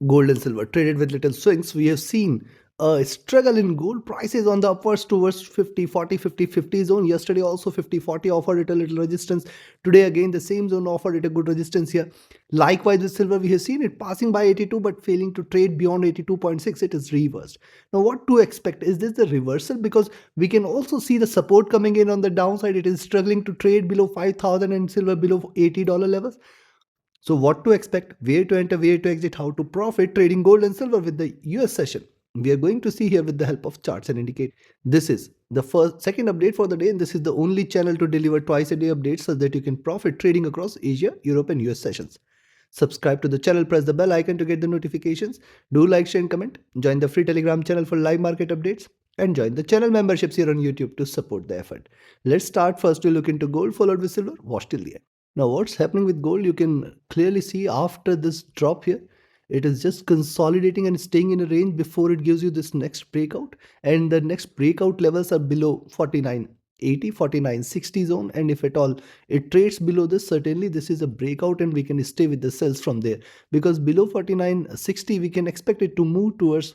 Gold and silver traded with little swings. We have seen a struggle in gold prices on the upwards towards 50, 40, 50, 50 zone. Yesterday also 50, 40 offered it a little resistance. Today again the same zone offered it a good resistance here. Likewise with silver, we have seen it passing by 82 but failing to trade beyond 82.6. It is reversed. Now what to expect? Is this the reversal? Because we can also see the support coming in on the downside. It is struggling to trade below 5,000 and silver below $80 levels. So what to expect, where to enter, where to exit, how to profit trading gold and silver with the US session. We are going to see here with the help of charts and indicators. This is the second update for the day, and this is the only channel to deliver twice a day updates so that you can profit trading across Asia, Europe and US sessions. Subscribe to the channel, press the bell icon to get the notifications. Do like, share and comment. Join the free Telegram channel for live market updates and join the channel memberships here on YouTube to support the effort. Let's start first to look into gold followed with silver. Watch till the end. Now what's happening with gold, you can clearly see after this drop here, it is just consolidating and staying in a range before it gives you this next breakout, and the next breakout levels are below 49.80, 49.60 zone, and if at all it trades below this, certainly this is a breakout and we can stay with the sells from there, because below 49.60 we can expect it to move towards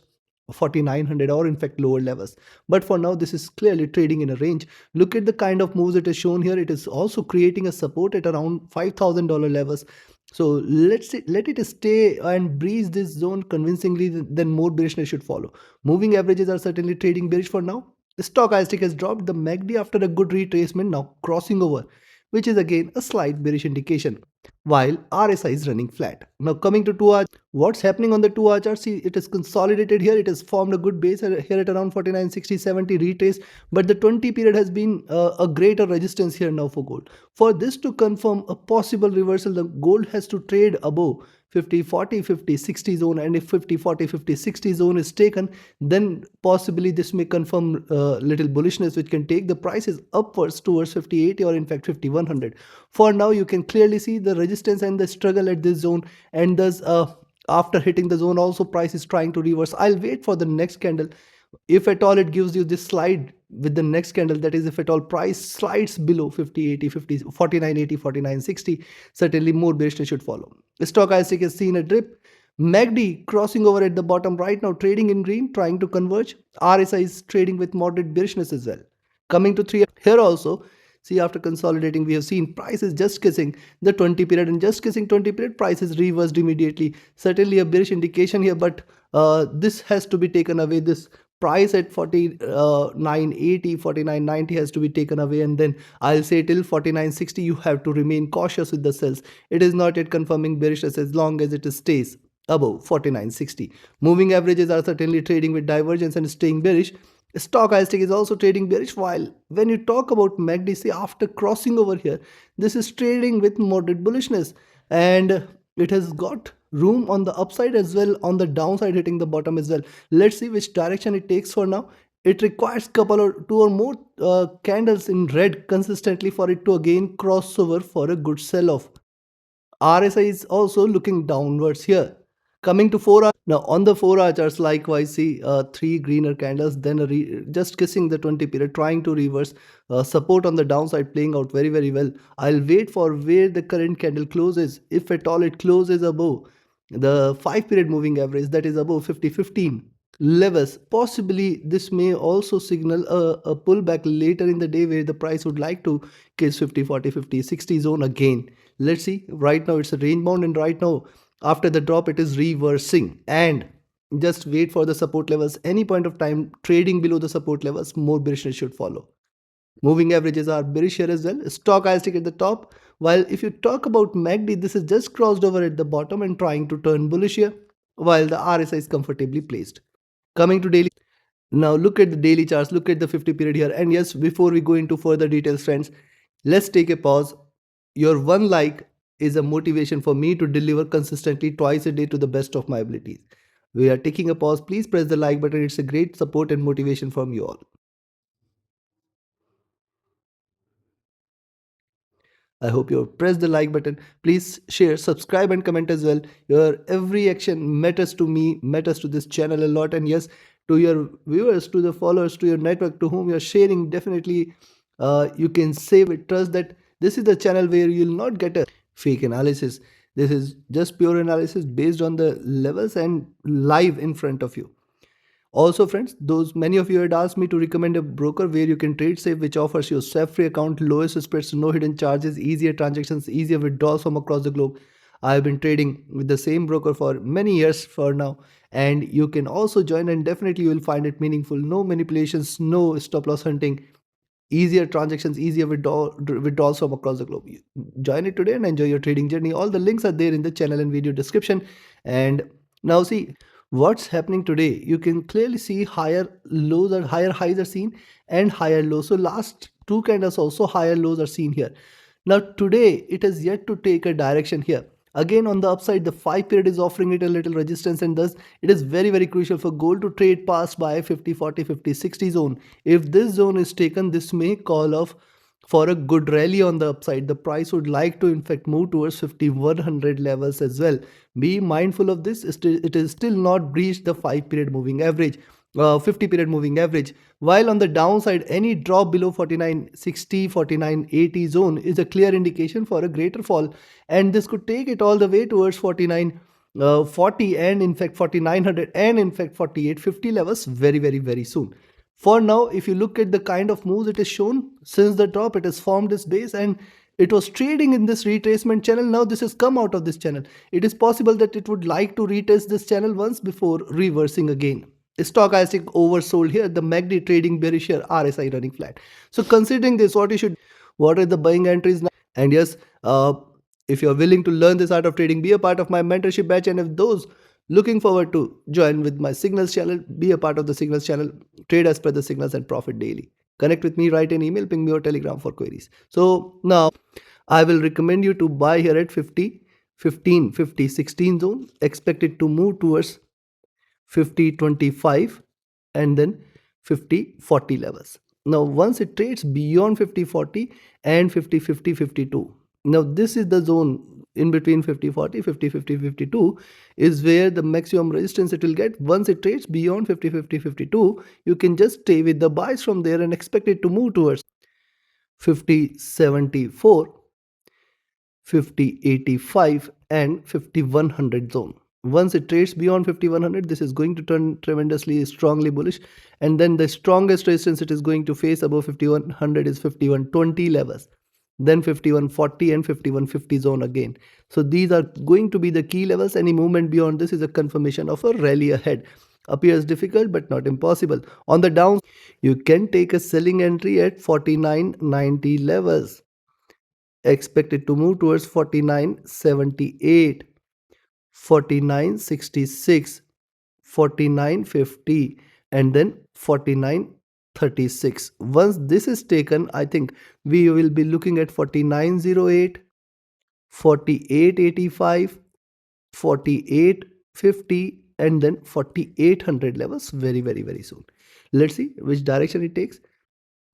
4900 or in fact lower levels, but for now this is clearly trading in a range. Look at the kind of moves it is shown here. It is also creating a support at around $5,000 levels. So let it stay and breeze this zone convincingly, then more bearishness should follow. Moving averages are certainly trading bearish for now. The stochastic has dropped. The MACD after a good retracement now crossing over, which is again a slight bearish indication, while RSI is running flat. Now coming to 2-hour, what's happening on the 2-hour chart? See, it is consolidated here. It has formed a good base here at around 49.60, 70 retrace, but the 20 period has been a greater resistance here now for gold. For this to confirm a possible reversal, the gold has to trade above 50, 40, 50, 60 zone, and if 50, 40, 50, 60 zone is taken, then possibly this may confirm little bullishness which can take the prices upwards towards 5080 or in fact 5100. For now you can clearly see the resistance and the struggle at this zone, and thus after hitting the zone also price is trying to reverse. I'll wait for the next candle. If at all it gives you this slide with the next candle, that is if at all price slides below 5080, 50, 4980, 4960, certainly more bearishness should follow. The stochastic has seen a drip. MACD crossing over at the bottom right now, trading in green, trying to converge. RSI is trading with moderate bearishness as well. Coming to 3 here also, see, after consolidating we have seen prices just kissing the 20 period, and just kissing 20 period prices reversed immediately. Certainly a bearish indication here, but this has to be taken away. This price at 49.80, 49.90 has to be taken away, and then I'll say till 49.60 you have to remain cautious with the sells. It is not yet confirming bearishness as long as it stays above 49.60. Moving averages are certainly trading with divergence and staying bearish. Stochastic is also trading bearish, while when you talk about MACD, see, after crossing over here, this is trading with moderate bullishness, and it has got room on the upside as well, on the downside hitting the bottom as well. Let's see which direction it takes for now. It requires couple or two or more candles in red consistently for it to again cross over for a good sell-off. RSI is also looking downwards here. Coming to 4 hour, now on the 4-hour charts, likewise see 3 greener candles, then just kissing the 20 period, trying to reverse. Support on the downside playing out very well. I'll wait for where the current candle closes. If at all it closes above the 5 period moving average, that is above 50.15 levels, possibly this may also signal a pullback later in the day where the price would like to kiss 50, 40, 50, 60 zone again. Let's see. Right now it's a range bound, and right now after the drop it is reversing, and just wait for the support levels. Any point of time trading below the support levels, more bearishness should follow. Moving averages are bearish here as well. Stochastic at the top, while if you talk about MACD, this is just crossed over at the bottom and trying to turn bullish here, while the RSI is comfortably placed. Coming to daily, now look at the daily charts, look at the 50 period here, and yes, before we go into further details friends, let's take a pause. Your one like is a motivation for me to deliver consistently twice a day to the best of my abilities. We are taking a pause. Please press the like button. It's a great support and motivation from you all. I hope you have pressed the like button. Please share, subscribe and comment as well. Your every action matters to me, matters to this channel a lot. And yes, to your viewers, to the followers, to your network, to whom you're sharing, definitely you can say with trust that this is the channel where you'll not get a fake analysis. This is just pure analysis based on the levels and live in front of you. Also, friends, those many of you had asked me to recommend a broker where you can trade safe, which offers you swap-free account, lowest spreads, no hidden charges, easier transactions, easier withdrawals from across the globe. I have been trading with the same broker for many years for now, and you can also join, and definitely you will find it meaningful. No manipulations, no stop loss hunting, easier transactions, easier withdrawals from across the globe. Join it today and enjoy your trading journey. All the links are there in the channel and video description. And now see what's happening today. You can clearly see higher lows or higher highs are seen and higher lows. So last two candles also higher lows are seen here. Now today it is yet to take a direction here. Again on the upside, the 5 period is offering it a little resistance, and thus it is very crucial for gold to trade past by 50, 40, 50, 60 zone. If this zone is taken, this may call off for a good rally on the upside. The price would like to in fact move towards 5100 levels as well. Be mindful of this. It is still not breached the 5 period moving average. 50 period moving average, while on the downside any drop below 4960 4980 zone is a clear indication for a greater fall, and this could take it all the way towards 4940 and in fact 4900 and in fact 4850 levels very soon. For now, if you look at the kind of moves it is shown since the drop, it has formed this base and it was trading in this retracement channel. Now this has come out of this channel. It is possible that it would like to retest this channel once before reversing again. Stochastic oversold here, the MACD trading bearish here, RSI running flat. So considering this, what are the buying entries now? And yes, if you're willing to learn this art of trading, be a part of my mentorship batch. And if those looking forward to join with my signals channel, be a part of the signals channel, trade as per the signals and profit daily. Connect with me, write an email, ping me or telegram for queries. So now I will recommend you to buy here at 50, 15, 50, 16 zone, expect it to move towards 50-25 and then 50-40 levels. Now once it trades beyond 50-40 and 50-50-52, now this is the zone in between 50-40, 50-50-52 is where the maximum resistance it will get. Once it trades beyond 50-50-52, you can just stay with the buys from there and expect it to move towards 50-74, 50-85 and 5100 zone. Once it trades beyond 5100, this is going to turn tremendously strongly bullish, and then the strongest resistance it is going to face above 5100 is 5120 levels, then 5140 and 5150 zone again. So these are going to be the key levels. Any movement beyond this is a confirmation of a rally ahead. Appears difficult but not impossible. On the down, you can take a selling entry at 4990 levels. Expect it to move towards 4978, 4966, 4950 and then 4936. Once this is taken, I think we will be looking at 4908, 4885, 4850 and then 4800 levels very soon. Let's see which direction it takes.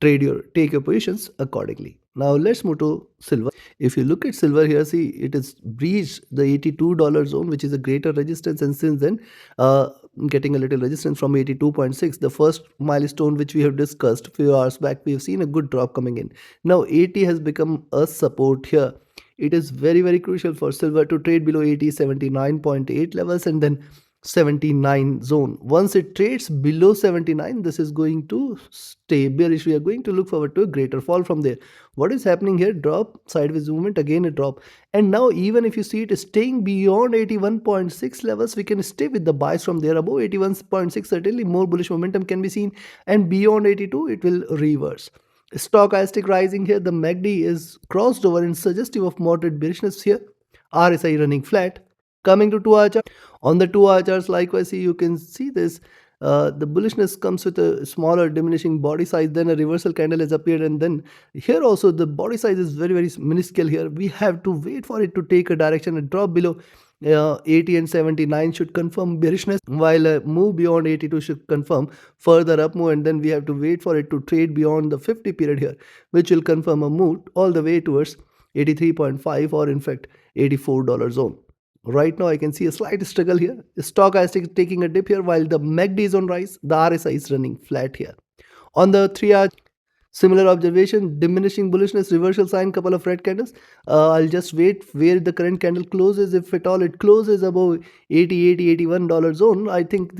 Take your positions accordingly. Now let's move to silver. If you look at silver here, see it has breached the $82 zone, which is a greater resistance, and since then getting a little resistance from 82.6, the first milestone which we have discussed a few hours back. We have seen a good drop coming in. Now 80 has become a support here. It is very crucial for silver to trade below 80, 79.8 levels and then 79 zone. Once it trades below 79, this is going to stay bearish. We are going to look forward to a greater fall from there. What is happening here? Drop, sideways movement, again a drop, and now even if you see it is staying beyond 81.6 levels, we can stay with the buys from there. Above 81.6, certainly more bullish momentum can be seen, and beyond 82 it will reverse. Stochastic rising here, the MACD is crossed over and suggestive of moderate bearishness here. RSI running flat. Coming to 2-hour chart, on the 2-hour charts, likewise, you can see this. The bullishness comes with a smaller diminishing body size, then a reversal candle has appeared, and then here also the body size is very minuscule here. We have to wait for it to take a direction. A drop below 80 and 79 should confirm bearishness, while a move beyond 82 should confirm further up move, and then we have to wait for it to trade beyond the 50 period here, which will confirm a move all the way towards 83.5 or in fact $84 zone. Right now I can see a slight struggle here. Stochastic is taking a dip here while the MACD is on rise. The RSI is running flat here. On the 3-hour, Similar observation, diminishing bullishness, reversal sign, couple of red candles. I'll just wait where the current candle closes. If at all it closes above 80 $81 zone, I think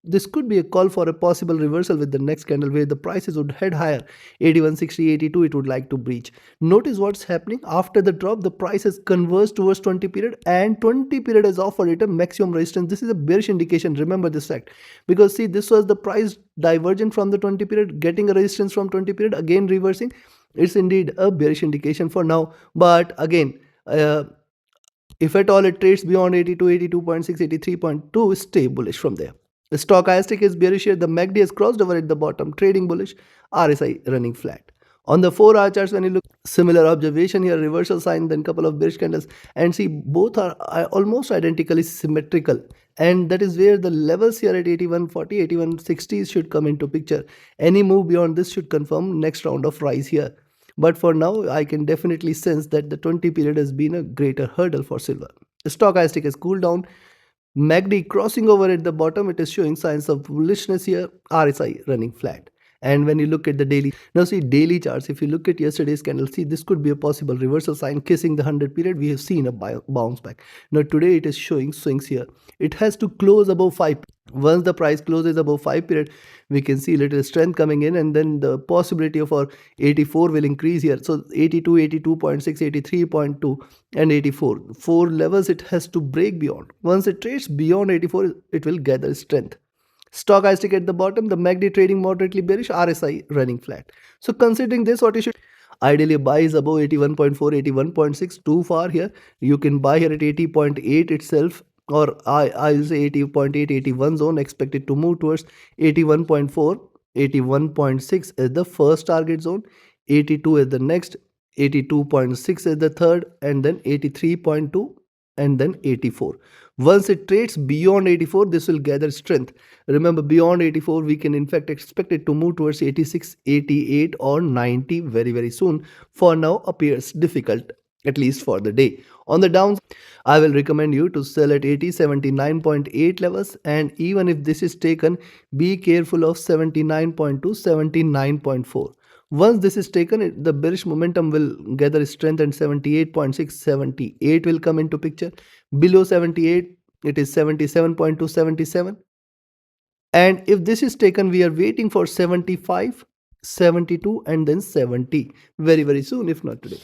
this could be a call for a possible reversal with the next candle where the prices would head higher. 81.60, 82 it would like to breach. Notice what's happening after the drop. The price has converged towards 20 period, and 20 period has offered it a maximum resistance. This is a bearish indication. Remember this fact, because see, this was the price divergent from the 20 period, getting a resistance from 20 period, again reversing. It's indeed a bearish indication for now. But again, if at all it trades beyond 82, 82.6, 83.2, stay bullish from there. The stochastic is bearish here. The MACD has crossed over at the bottom, trading bullish. RSI running flat. On the 4-hour charts, when you look, similar observation here, reversal sign, then couple of bearish candles, and see both are almost identically symmetrical. And that is where the levels here at 81.40, 81.60 should come into picture. Any move beyond this should confirm next round of rise here. But for now, I can definitely sense that the 20 period has been a greater hurdle for silver. The stochastic has cooled down. MACD crossing over at the bottom, it is showing signs of bullishness here. RSI running flat. And when you look at the daily, now see daily charts, if you look at yesterday's candle, see this could be a possible reversal sign kissing the 100 period. We have seen a bounce back. Now today it is showing swings here. It has to close above 5. Once the price closes above 5 period, we can see little strength coming in, and then the possibility of our 84 will increase here. So 82, 82.6, 83.2 and 84. 4 levels it has to break beyond. Once it trades beyond 84, it will gather strength. Stochastic at the bottom, the MACD trading moderately bearish, RSI running flat. So considering this, what you should ideally buy is above 81.4, 81.6, too far here. You can buy here at 80.8 itself, or I'll say 80.8, 81 zone, expected to move towards 81.4, 81.6 as the first target zone, 82 as the next, 82.6 as the third, and then 83.2 and then 84. Once it trades beyond 84, this will gather strength. Remember, beyond 84, we can in fact expect it to move towards 86, 88 or 90 very soon. For now, appears difficult, at least for the day. On the downside, I will recommend you to sell at 80, 79.8 levels, and even if this is taken, be careful of 79.2, 79.4. Once this is taken, the bearish momentum will gather strength, and 78.6, 78 will come into picture. Below 78, it is 77.2, 77. And if this is taken, we are waiting for 75, 72 and then 70 very soon, if not today.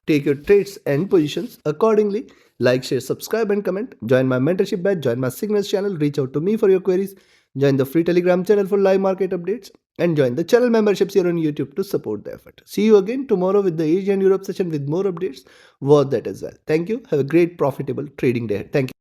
Take your trades and positions accordingly. Like, share, subscribe and comment. Join my mentorship batch, join my signals channel, reach out to me for your queries. Join the free Telegram channel for live market updates, and join the channel memberships here on YouTube to support the effort. See you again tomorrow with the Asia and Europe session with more updates. Watch that as well. Thank you. Have a great profitable trading day. Thank you.